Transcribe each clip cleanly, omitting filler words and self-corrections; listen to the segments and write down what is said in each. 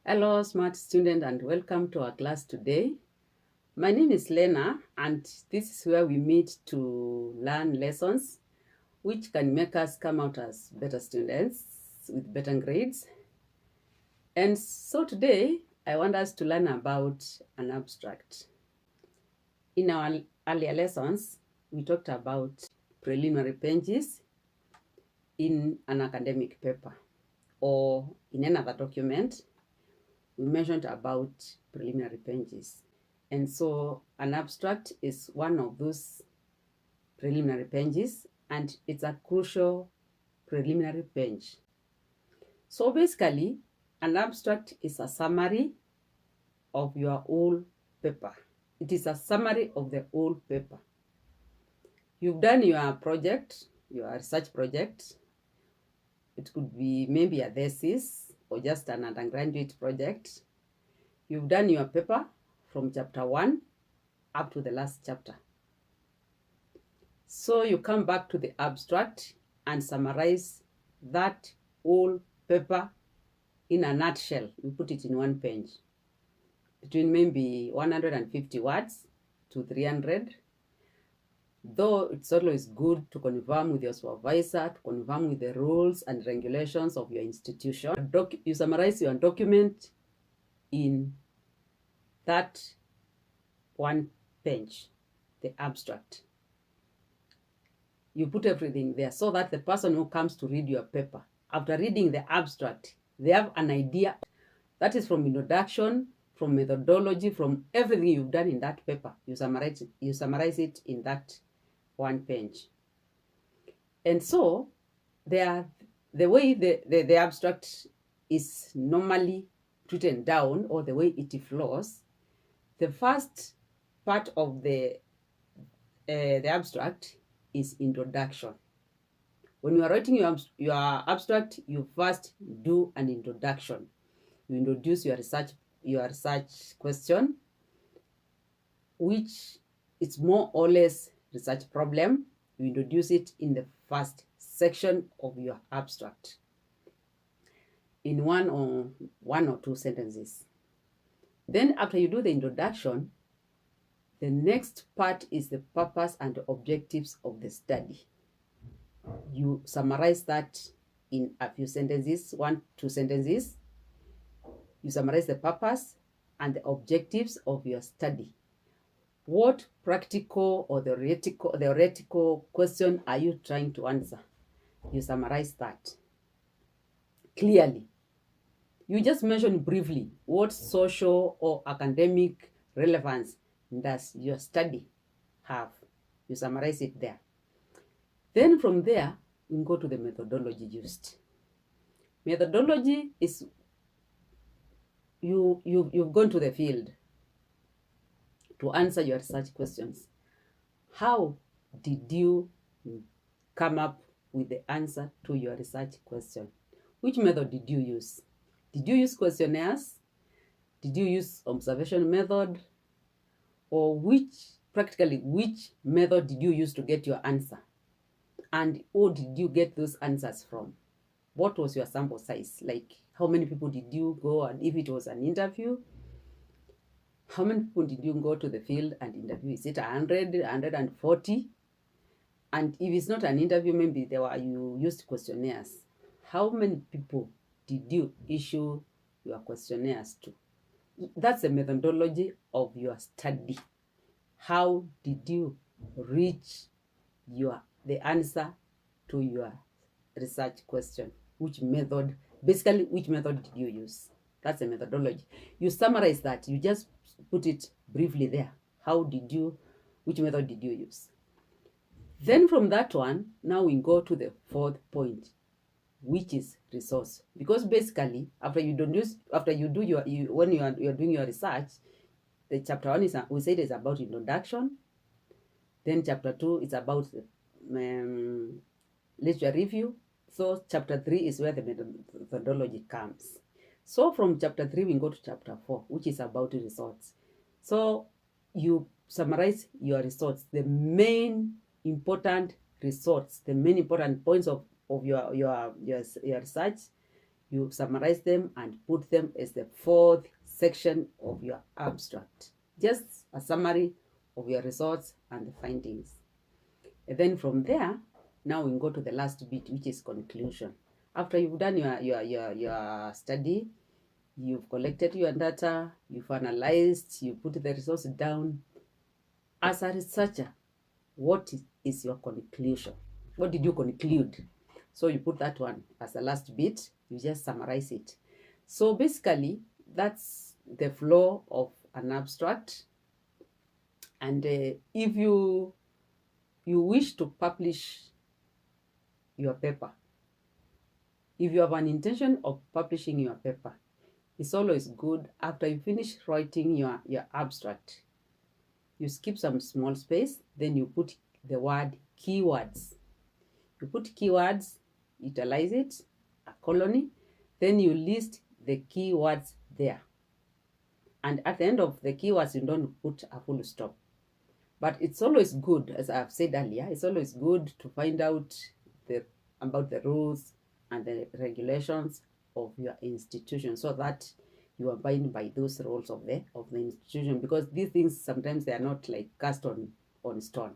Hello, smart student, and welcome to our class today. My name is Lena, and this is where we meet to learn lessons which can make us come out as better students with better grades. And so today, I want us to learn about an abstract. In our earlier lessons, we talked about preliminary pages in an academic paper or in another document. We mentioned about preliminary pages. And so an abstract is one of those preliminary pages, and it's a crucial preliminary page. So basically, an abstract is a summary of your whole paper. It is a summary of the whole paper. You've done your project, your research project. It could be maybe a thesis or just an undergraduate project. You've done your paper from chapter 1 up to the last chapter. So you come back to the abstract and summarize that whole paper in a nutshell. You put it in one page, between maybe 150 words to 300. Though it's always good to confirm with your supervisor, to confirm with the rules and regulations of your institution. You summarize your document in that one page, the abstract. You put everything there so that the person who comes to read your paper, after reading the abstract, they have an idea. That is from introduction, from methodology, from everything you've done in that paper. You summarize it in that one page. And so the way the abstract is normally written down, or the way it flows, the first part of the abstract is introduction. When you are writing your abstract, you first do an introduction. You introduce your research question, which is more or less research problem. You introduce it in the first section of your abstract in one or two sentences. Then after you do the introduction, the next part is the purpose and objectives of the study. You summarize that in a few sentences, 1-2 sentences. You summarize the purpose and the objectives of your study. What practical or theoretical question are you trying to answer? You summarize that clearly. You just mention briefly what social or academic relevance does your study have. You summarize it there. Then from there, we go to the methodology used. Methodology is you've gone to the field to answer your research questions. How did you come up with the answer to your research question? Which method did you use? Did you use questionnaires? Did you use observation method? Or which method did you use to get your answer? And who did you get those answers from? What was your sample size? Like, how many people did you go, and if it was an interview, how many people did you go to the field and interview? Is it 100, 140? And if it's not an interview, maybe you used questionnaires. How many people did you issue your questionnaires to? That's the methodology of your study. How did you reach the answer to your research question? Which method did you use? That's a methodology. You summarize that. You just put it briefly there. Which method did you use? Then from that one, now we go to the fourth point, which is resource. Because basically, when you are doing your research, the chapter 1 we said is about introduction. Then chapter 2 is about literature review. So chapter 3 is where the methodology comes. So from chapter 3, we go to chapter 4, which is about results. So you summarize your results, the main important results, the main important points of your research. You summarize them and put them as the fourth section of your abstract. Just a summary of your results and the findings. And then from there, now we go to the last bit, which is conclusion. After you've done your study, you've collected your data, you've analyzed, you put the results down. As a researcher, what is your conclusion? What did you conclude? So you put that one as the last bit, you just summarize it. So basically, that's the flow of an abstract. And if you wish to publish your paper, if you have an intention of publishing your paper, it's always good after you finish writing your abstract, you skip some small space, then you put the word keywords. You put keywords, utilize it, a colony, then you list the keywords there. And at the end of the keywords, you don't put a full stop. But it's always good, as I've said earlier, it's always good to find out about the rules and the regulations of your institution, so that you abide by those rules of the institution, because these things sometimes they are not like cast on stone.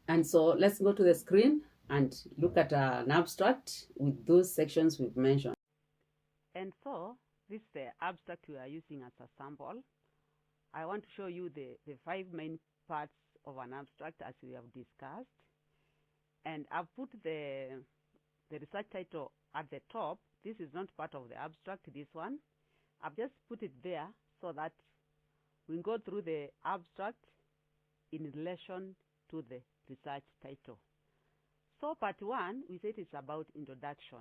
And so let's go to the screen and look at an abstract with those sections we've mentioned. And so this is the abstract we are using as a sample. I want to show you the 5 main parts of an abstract as we have discussed. And I've put the research title at the top. This is not part of the abstract, this one. I've just put it there so that we go through the abstract in relation to the research title. So part 1, we said it's about introduction.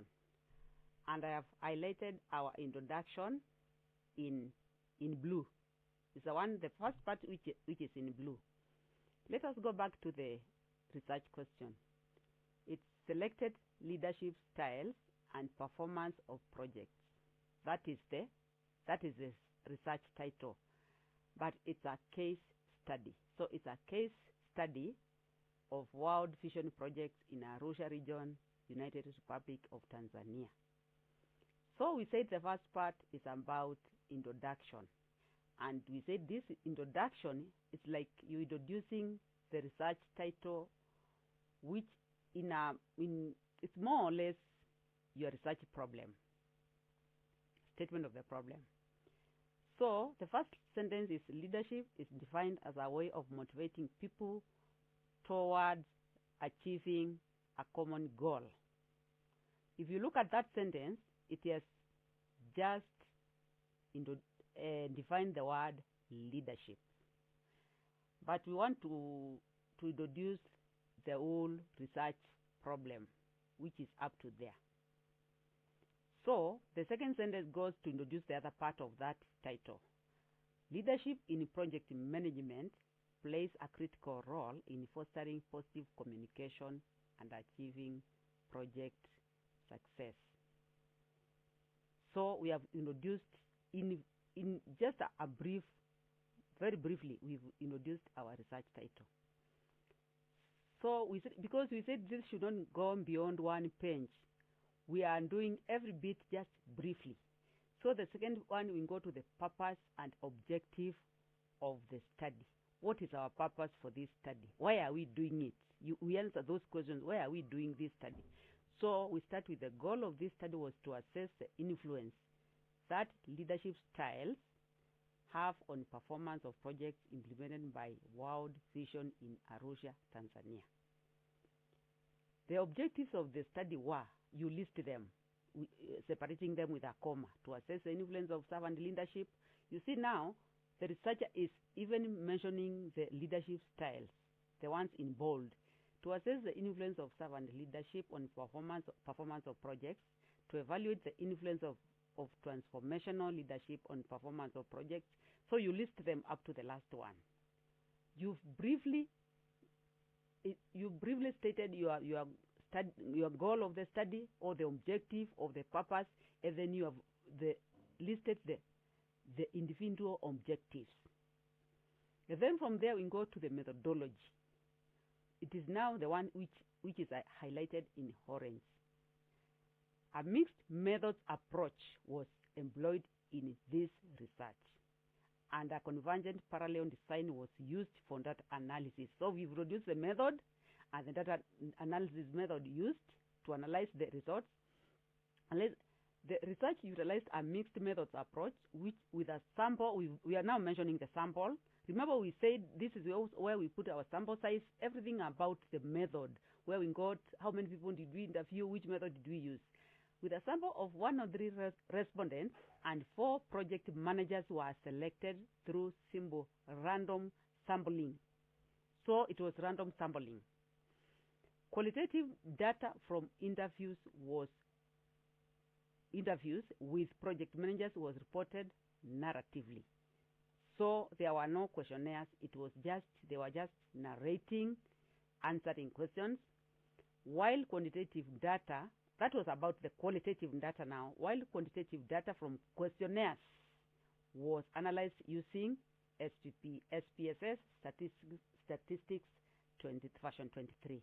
And I have highlighted our introduction in blue. It's the first part which is in blue. Let us go back to the research question. It's selected leadership styles and performance of projects. That is the research title, but it's a case study. So it's a case study of World Vision projects in Arusha region, United Republic of Tanzania. So we said the first part is about introduction. And we said this introduction is like you introducing the research title, which it's more or less your research problem, statement of the problem. So the first sentence is leadership is defined as a way of motivating people towards achieving a common goal. If you look at that sentence, it has just defined the word leadership. But we want to introduce the whole research problem, which is up to there. So the second sentence goes to introduce the other part of that title. Leadership in project management plays a critical role in fostering positive communication and achieving project success. So we have introduced in just a brief, very briefly, we've introduced our research title. So because we said this should not go beyond 1 page, we are doing every bit just briefly. So the second one, we go to the purpose and objective of the study. What is our purpose for this study? Why are we doing it? We answer those questions. Why are we doing this study? So we start with the goal of this study was to assess the influence that leadership styles have on performance of projects implemented by World Vision in Arusha, Tanzania. The objectives of the study were, you list them, separating them with a comma, to assess the influence of servant leadership. You see now, the researcher is even mentioning the leadership styles, the ones in bold, to assess the influence of servant leadership on performance of projects, to evaluate the influence of transformational leadership on performance of projects. So you list them up to the last one. You briefly stated your goal of the study or the objective of the purpose, and then you have listed the individual objectives. And then from there we go to the methodology. It is now the one which is highlighted in orange. A mixed methods approach was employed in this research, and a convergent parallel design was used for data analysis. So we produced the method and the data analysis method used to analyze the results. The research utilized a mixed methods approach, which with a sample, we are now mentioning the sample. Remember we said this is where we put our sample size, everything about the method, where we got, how many people did we interview, which method did we use. With a sample of 103 respondents and 4 project managers were selected through simple random sampling. So it was random sampling. Qualitative data from interviews with project managers was reported narratively. So there were no questionnaires. They were just narrating, answering questions. While quantitative data, that was about the qualitative data now, while quantitative data from questionnaires was analyzed using SPSS statistics version 23.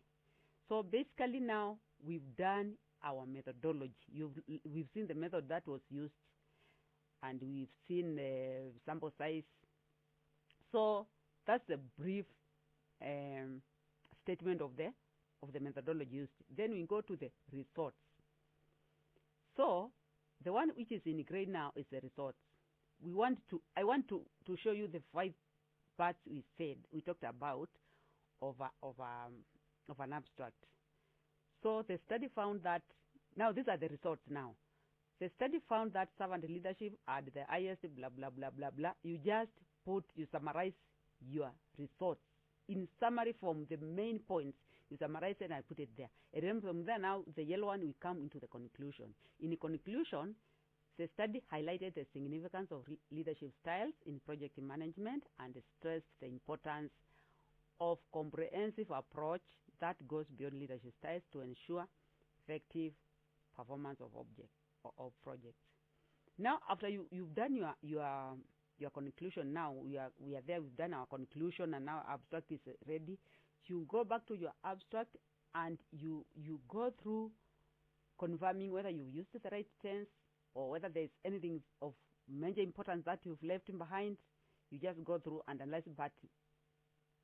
So basically now we've done our methodology. We've seen the method that was used, and we've seen the sample size. So that's a brief statement of the methodology used. Then we go to the results. So the one which is in gray now is the results. I want to show you the 5 parts we talked about of an abstract. So the study found that, now these are the results now. The study found that servant leadership at the highest blah blah blah blah blah. You summarize your results in summary form, the main points. You summarize it and I put it there. And then from there now, the yellow one, we come into the conclusion. In the conclusion, the study highlighted the significance of leadership styles in project management and stressed the importance of comprehensive approach that goes beyond leadership styles to ensure effective performance of projects. Now, after you've done your conclusion, now we are there. We've done our conclusion, and now our abstract is ready. You go back to your abstract and you go through confirming whether you used the right tense or whether there's anything of major importance that you've left behind. You just go through and analyze, but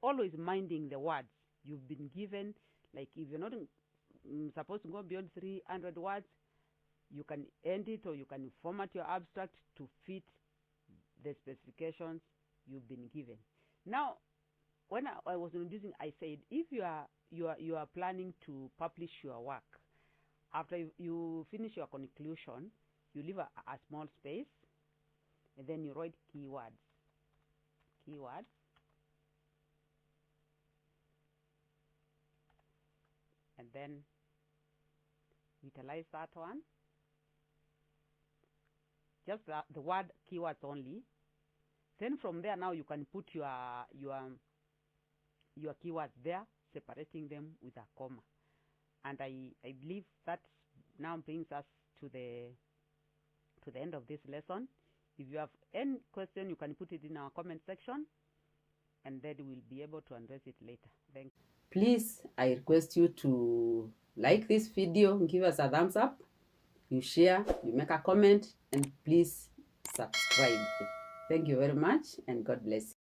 always minding the words you've been given. Like if you're not supposed to go beyond 300 words, you can end it, or you can format your abstract to fit the specifications you've been given. Now, when I was introducing, I said if you are planning to publish your work, after you finish your conclusion, you leave a small space, and then you write keywords, and then utilize that one. Just the word keywords only. Then from there now you can put your keywords there, separating them with a comma. And I believe that now brings us to the end of this lesson. If you have any question, you can put it in our comment section, and then we'll be able to address it later. Thank you. Please, I request you to like this video, give us a thumbs up, you share, you make a comment, and please subscribe. Thank you very much, and God bless you.